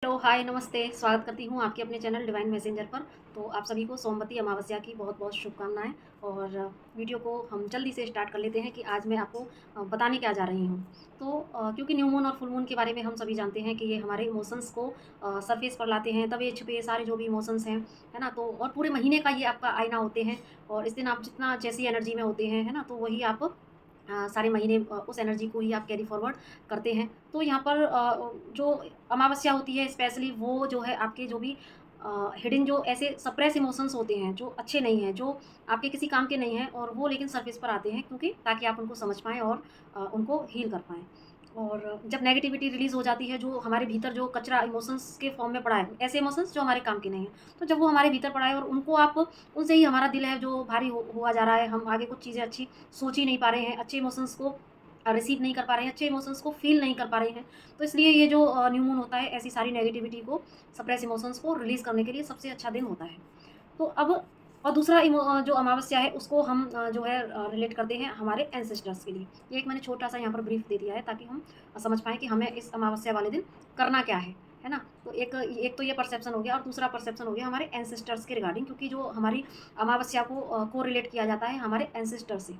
Hello, हाय, नमस्ते। स्वागत करती हूँ आपके अपने चैनल डिवाइन मैसेंजर पर। तो आप सभी को सोमवती अमावस्या की बहुत-बहुत शुभकामनाएँ। और वीडियो को हम जल्दी से स्टार्ट कर लेते हैं कि आज मैं आपको बताने क्या जा रही हूँ। तो क्योंकि न्यू मून और फुल मून के बारे में हम सभी जानते हैं कि ये हमारे इमोशंस को सरफेस पर लाते हैं, दबे-छिपे सारे जो भी इमोशंस हैं, है ना? तो और पूरे महीने का ये आपका आईना होते हैं। और इस दिन आप जितना जैसी एनर्जी में होते हैं, है ना? तो वही आप सारे महीने उस एनर्जी को ही आप कैरी फॉरवर्ड करते हैं। तो यहाँ पर जो अमावस्या होती है स्पेशली, वो जो है आपके जो भी हिडन जो ऐसे सप्रेस इमोशंस होते हैं, जो अच्छे नहीं हैं, जो आपके किसी काम के नहीं हैं, और वो लेकिन सरफेस पर आते हैं, क्योंकि ताकि आप उनको समझ पाएँ और उनको हील कर पाएँ। और जब नेगेटिविटी रिलीज़ हो जाती है, जो हमारे भीतर जो कचरा इमोशंस के फॉर्म में पड़ा है, ऐसे इमोशंस जो हमारे काम के नहीं हैं, तो जब वो हमारे भीतर पड़ा है और उनको आप उनसे ही हमारा दिल है जो भारी हुआ जा रहा है, हम आगे कुछ चीज़ें अच्छी सोच ही नहीं पा रहे हैं, अच्छे इमोशंस को रिसीव नहीं कर पा रहे हैं, अच्छे इमोशंस को फ़ील नहीं कर पा रहे हैं। तो इसलिए ये जो न्यू मून होता है, ऐसी सारी नेगेटिविटी को, सप्रेस इमोशंस को रिलीज़ करने के लिए सबसे अच्छा दिन होता है। तो अब और दूसरा जो अमावस्या है, उसको हम जो है रिलेट करते हैं हमारे एंसेस्टर्स के लिए। ये एक मैंने छोटा-सा यहाँ पर ब्रीफ दे दिया है, ताकि हम समझ पाएँ कि हमें इस अमावस्या वाले दिन करना क्या है ना? तो एक एक तो ये परसेप्शन हो गया, और दूसरा परसेप्शन हो गया हमारे एंसेस्टर्स के रिगार्डिंग, क्योंकि जो हमारी अमावस्या को कोरिलेट किया जाता है हमारे एंसेस्टर से।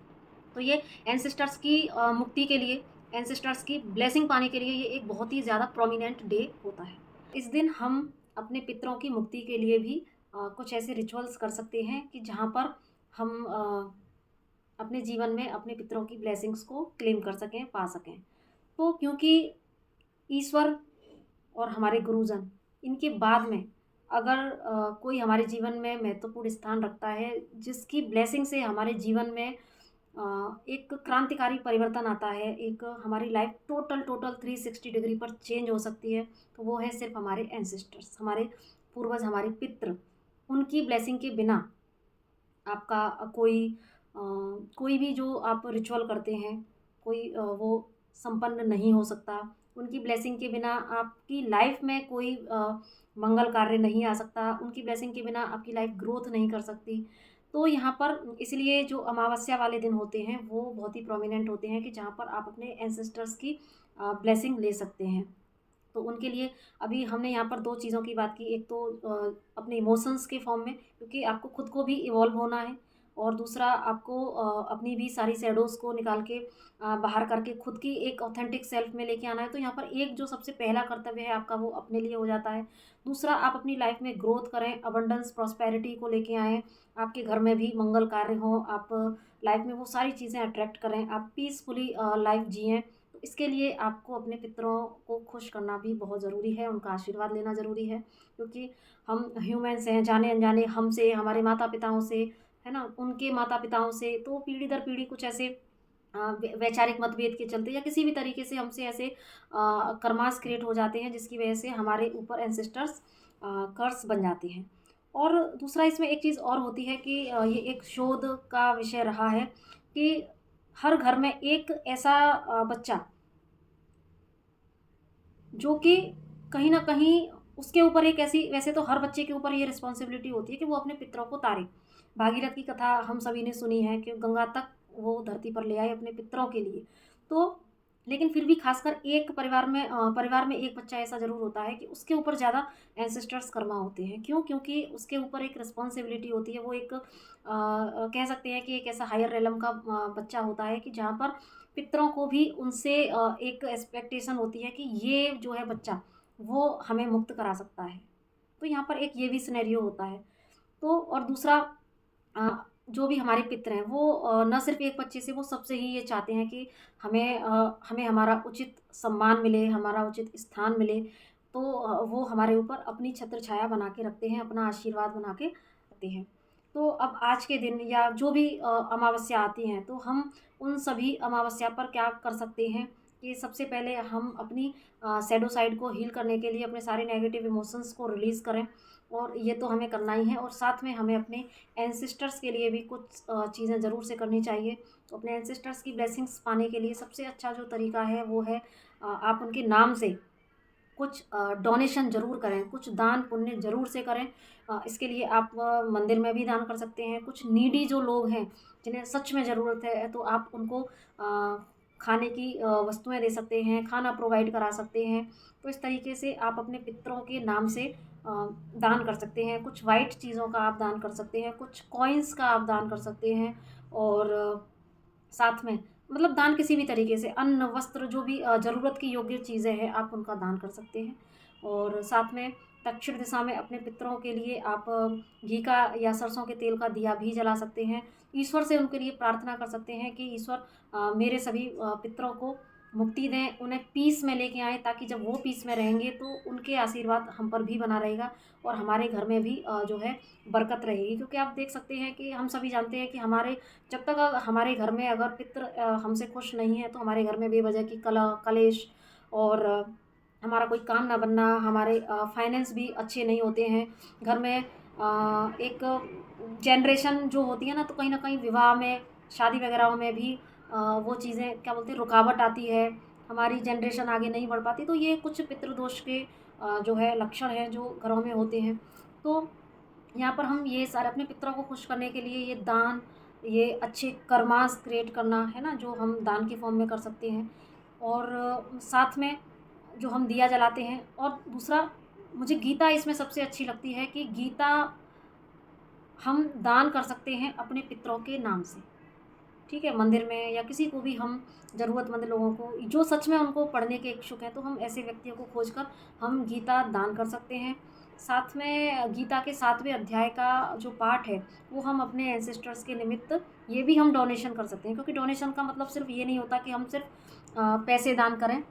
तो ये एंसेस्टर्स की मुक्ति के लिए, एंसेस्टर्स की ब्लेसिंग पाने के लिए ये एक बहुत ही ज़्यादा प्रोमिनेंट डे होता है। इस दिन हम अपने पितरों की मुक्ति के लिए भी कुछ ऐसे रिचुअल्स कर सकते हैं कि जहाँ पर हम अपने जीवन में अपने पितरों की ब्लेसिंग्स को क्लेम कर सकें, पा सकें। तो क्योंकि ईश्वर और हमारे गुरुजन, इनके बाद में अगर कोई हमारे जीवन में महत्वपूर्ण स्थान रखता है, जिसकी ब्लेसिंग से हमारे जीवन में एक क्रांतिकारी परिवर्तन आता है, एक हमारी लाइफ टोटल टोटल 360 डिग्री पर चेंज हो सकती है, तो वो है सिर्फ हमारे एंसेस्टर्स, हमारे पूर्वज, हमारे पितृ। उनकी ब्लेसिंग के बिना आपका कोई भी जो आप रिचुअल करते हैं, कोई वो संपन्न नहीं हो सकता। उनकी ब्लेसिंग के बिना आपकी लाइफ में कोई मंगल कार्य नहीं आ सकता। उनकी ब्लेसिंग के बिना आपकी लाइफ ग्रोथ नहीं कर सकती। तो यहाँ पर इसलिए जो अमावस्या वाले दिन होते हैं, वो बहुत ही प्रोमिनेंट होते हैं कि जहाँ पर आप अपने एंसेस्टर्स की ब्लेसिंग ले सकते हैं। तो उनके लिए अभी हमने यहाँ पर 2 चीज़ों की बात की। एक तो अपने इमोशंस के फॉर्म में, क्योंकि आपको खुद को भी इवॉल्व होना है, और दूसरा आपको अपनी भी सारी शैडोज़ को निकाल के बाहर करके खुद की एक ऑथेंटिक सेल्फ में लेके आना है। तो यहाँ पर एक जो सबसे पहला कर्तव्य है आपका, वो अपने लिए हो जाता है। दूसरा, आप अपनी लाइफ में ग्रोथ करें, अबंडेंस, प्रॉस्पेरिटी को लेके आएँ, आपके घर में भी मंगल कार्य हों, आप लाइफ में वो सारी चीज़ें अट्रैक्ट करें, आप पीसफुली लाइफ जिएँ। तो इसके लिए आपको अपने पितरों को खुश करना भी बहुत ज़रूरी है, उनका आशीर्वाद लेना ज़रूरी है, क्योंकि हम ह्यूमन्स हैं, जाने-अनजाने हमसे, हमारे माता-पिताओं से, है ना? उनके माता-पिताओं से, तो पीढ़ी दर पीढ़ी कुछ ऐसे वैचारिक मतभेद के चलते या किसी भी तरीके से हमसे ऐसे कर्मास क्रिएट हो जाते हैं, जिसकी वजह से हमारे ऊपर एंसेस्टर्स कर्स बन जाते हैं। और दूसरा, इसमें एक चीज़ और होती है कि ये एक शोध का विषय रहा है कि हर घर में एक ऐसा बच्चा, जो कि कहीं न कहीं उसके ऊपर एक ऐसी, वैसे तो हर बच्चे के ऊपर ये रिस्पॉन्सिबिलिटी होती है कि वो अपने पितरों को तारे। भागीरथ की कथा हम सभी ने सुनी है कि गंगा तक वो धरती पर ले आए अपने पितरों के लिए। तो लेकिन फिर भी खासकर एक परिवार में एक बच्चा ऐसा ज़रूर होता है कि उसके ऊपर ज़्यादा एंसेस्टर्स कर्मा होते हैं। क्यों? क्योंकि उसके ऊपर एक रिस्पॉन्सिबिलिटी होती है। वो एक कह सकते हैं कि एक ऐसा हायर रेलम का बच्चा होता है कि जहाँ पर पितरों को भी उनसे एक एक्सपेक्टेशन होती है कि ये जो है बच्चा, वो हमें मुक्त करा सकता है। तो यहाँ पर एक ये भी सिनेरियो होता है। तो और दूसरा, जो भी हमारे पितर हैं, वो ना सिर्फ़ एक बच्चे से, वो सबसे ही ये चाहते हैं कि हमें हमारा उचित सम्मान मिले, हमारा उचित स्थान मिले। तो वो हमारे ऊपर अपनी छत्र छाया बना के रखते हैं, अपना आशीर्वाद बना के रखते हैं। तो अब आज के दिन या जो भी अमावस्या आती हैं, तो हम उन सभी अमावस्या पर क्या कर सकते हैं कि सबसे पहले हम अपनी शैडो साइड को हील करने के लिए अपने सारे नेगेटिव इमोशंस को रिलीज़ करें, और ये तो हमें करना ही है। और साथ में हमें अपने एंसेस्टर्स के लिए भी कुछ चीज़ें ज़रूर से करनी चाहिए। तो अपने एंसेस्टर्स की ब्लेसिंग्स पाने के लिए सबसे अच्छा जो तरीका है, वो है आप उनके नाम से कुछ डोनेशन ज़रूर करें, कुछ दान पुण्य ज़रूर से करें। इसके लिए आप मंदिर में भी दान कर सकते हैं। कुछ नीडी जो लोग हैं, जिन्हें सच में ज़रूरत है, तो आप उनको खाने की वस्तुएं दे सकते हैं, खाना प्रोवाइड करा सकते हैं। तो इस तरीके से आप अपने पितरों के नाम से दान कर सकते हैं। कुछ वाइट चीज़ों का आप दान कर सकते हैं, कुछ कॉइन्स का आप दान कर सकते हैं और साथ में मतलब दान किसी भी तरीके से अन्न, वस्त्र जो भी ज़रूरत की योग्य चीज़ें हैं, आप उनका दान कर सकते हैं। और साथ में दक्षिण दिशा में अपने पितरों के लिए आप घी का या सरसों के तेल का दिया भी जला सकते हैं। ईश्वर से उनके लिए प्रार्थना कर सकते हैं कि ईश्वर मेरे सभी पितरों को मुक्ति दें, उन्हें पीस में लेके आएँ, ताकि जब वो पीस में रहेंगे तो उनके आशीर्वाद हम पर भी बना रहेगा और हमारे घर में भी जो है बरकत रहेगी। क्योंकि आप देख सकते हैं कि हम सभी जानते हैं कि हमारे जब तक हमारे घर में अगर पितृ हमसे खुश नहीं है, तो हमारे घर में बेवजह की कलह, कलेश और हमारा कोई काम ना बनना, हमारे फाइनेंस भी अच्छे नहीं होते हैं। घर में एक जनरेशन जो होती है ना, तो कहीं न कहीं विवाह में, शादी वगैरह में भी वो चीज़ें क्या बोलते हैं, रुकावट आती है, हमारी जनरेशन आगे नहीं बढ़ पाती। तो ये कुछ पितृदोष के जो है लक्षण हैं जो घरों में होते हैं। तो यहाँ पर हम ये सारे अपने पितरों को खुश करने के लिए ये दान, ये अच्छे कर्मास क्रिएट करना है ना, जो हम दान के फॉर्म में कर सकते हैं। और साथ में जो हम दिया जलाते हैं। और दूसरा, मुझे गीता इसमें सबसे अच्छी लगती है कि गीता हम दान कर सकते हैं अपने पितरों के नाम से, ठीक है? मंदिर में या किसी को भी हम ज़रूरतमंद लोगों को जो सच में उनको पढ़ने के इच्छुक हैं, तो हम ऐसे व्यक्तियों को खोज कर हम गीता दान कर सकते हैं। साथ में गीता के 7वें अध्याय का जो पाठ है, वो हम अपने एंसेस्टर्स के निमित्त ये भी हम डोनेशन कर सकते हैं। क्योंकि डोनेशन का मतलब सिर्फ़ ये नहीं होता कि हम सिर्फ़ पैसे दान करें।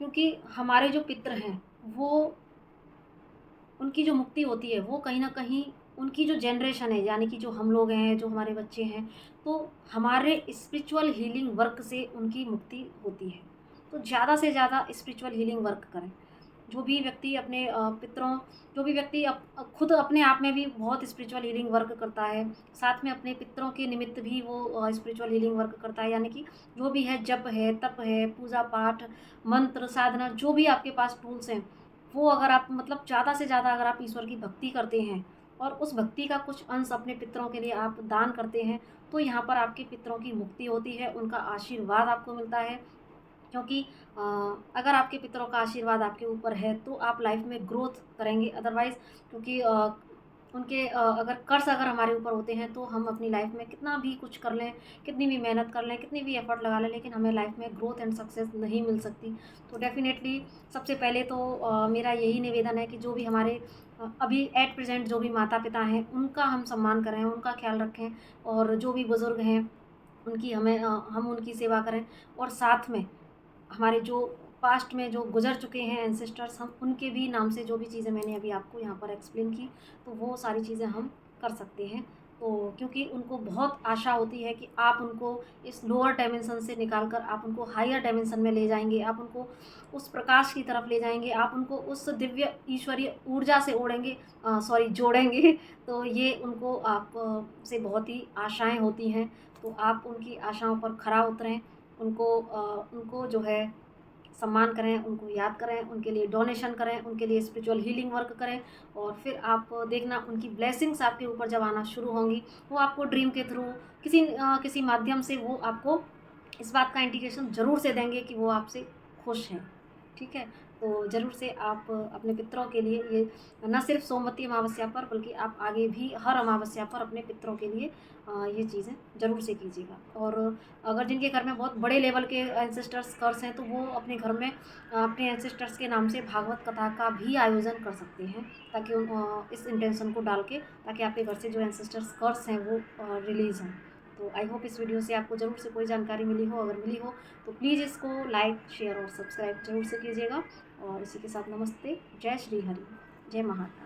क्योंकि हमारे जो पितृ हैं, वो उनकी जो मुक्ति होती है वो कहीं न कहीं उनकी जो जनरेशन है, यानी कि जो हम लोग हैं, जो हमारे बच्चे हैं, तो हमारे स्पिरिचुअल हीलिंग वर्क से उनकी मुक्ति होती है। तो ज़्यादा से ज़्यादा स्पिरिचुअल हीलिंग वर्क करें। जो भी व्यक्ति अपने पितरों जो भी व्यक्ति खुद अपने आप में भी बहुत स्पिरिचुअल हीलिंग वर्क करता है, साथ में अपने पितरों के निमित्त भी वो स्पिरिचुअल हीलिंग वर्क करता है। यानी कि जो भी है, जप है, तप है, पूजा-पाठ, मंत्र, साधना, जो भी आपके पास टूल्स हैं, वो अगर आप मतलब ज़्यादा से ज़्यादा अगर आप ईश्वर की भक्ति करते हैं और उस भक्ति का कुछ अंश अपने पितरों के लिए आप दान करते हैं, तो यहाँ पर आपके पितरों की मुक्ति होती है, उनका आशीर्वाद आपको मिलता है। क्योंकि अ, अगर आपके पितरों का आशीर्वाद आपके ऊपर है, तो आप लाइफ में ग्रोथ करेंगे। अदरवाइज़ क्योंकि उनके अगर कर्स अगर हमारे ऊपर होते हैं, तो हम अपनी लाइफ में कितना भी कुछ कर लें, कितनी भी मेहनत कर लें, कितनी भी एफर्ट लगा लें, लेकिन हमें लाइफ में ग्रोथ एंड सक्सेस नहीं मिल सकती। तो डेफ़िनेटली सबसे पहले तो मेरा यही निवेदन है कि जो भी हमारे अभी एट प्रेज़ेंट जो भी माता-पिता हैं, उनका हम सम्मान करें, उनका ख़्याल रखें। और जो भी बुज़ुर्ग हैं, उनकी हम उनकी सेवा करें। और साथ में हमारे जो पास्ट में जो गुज़र चुके हैं एंसेस्टर्स, हम उनके भी नाम से जो भी चीज़ें मैंने अभी आपको यहाँ पर एक्सप्लेन की, तो वो सारी चीज़ें हम कर सकते हैं। तो क्योंकि उनको बहुत आशा होती है कि आप उनको इस लोअर डायमेंशन से निकाल कर आप उनको हायर डायमेंशन में ले जाएँगे, आप उनको उस प्रकाश की तरफ ले जाएँगे, आप उनको उस दिव्य ईश्वरीय ऊर्जा से जोड़ेंगे। तो ये उनको आप से बहुत ही आशाएँ होती हैं। तो आप उनकी आशाओं पर खरा उतरें, उनको जो है सम्मान करें, उनको याद करें, उनके लिए डोनेशन करें, उनके लिए स्पिरिचुअल हीलिंग वर्क करें। और फिर आप देखना उनकी ब्लेसिंग्स आपके ऊपर जब आना शुरू होंगी, वो आपको ड्रीम के थ्रू किसी माध्यम से वो आपको इस बात का इंडिकेशन ज़रूर से देंगे कि वो आपसे खुश हैं, ठीक है? तो ज़रूर से आप अपने पितरों के लिए ये ना सिर्फ़ सोमवती अमावस्या पर, बल्कि आप आगे भी हर अमावस्या पर अपने पितरों के लिए ये चीज़ें ज़रूर से कीजिएगा। और अगर जिनके घर में बहुत बड़े लेवल के एंसेस्टर्स कर्स हैं, तो वो अपने घर में अपने एंसेस्टर्स के नाम से भागवत कथा का भी आयोजन कर सकते हैं, ताकि इस इंटेंशन को डाल के, ताकि आपके घर से जो एंसेस्टर्स कर्स हैं वो रिलीज़ हों। तो आई होप इस वीडियो से आपको ज़रूर से कोई जानकारी मिली हो। अगर मिली हो तो प्लीज़ इसको लाइक, शेयर और सब्सक्राइब ज़रूर से कीजिएगा। और इसी के साथ नमस्ते, जय श्री हरि, जय महाकाल।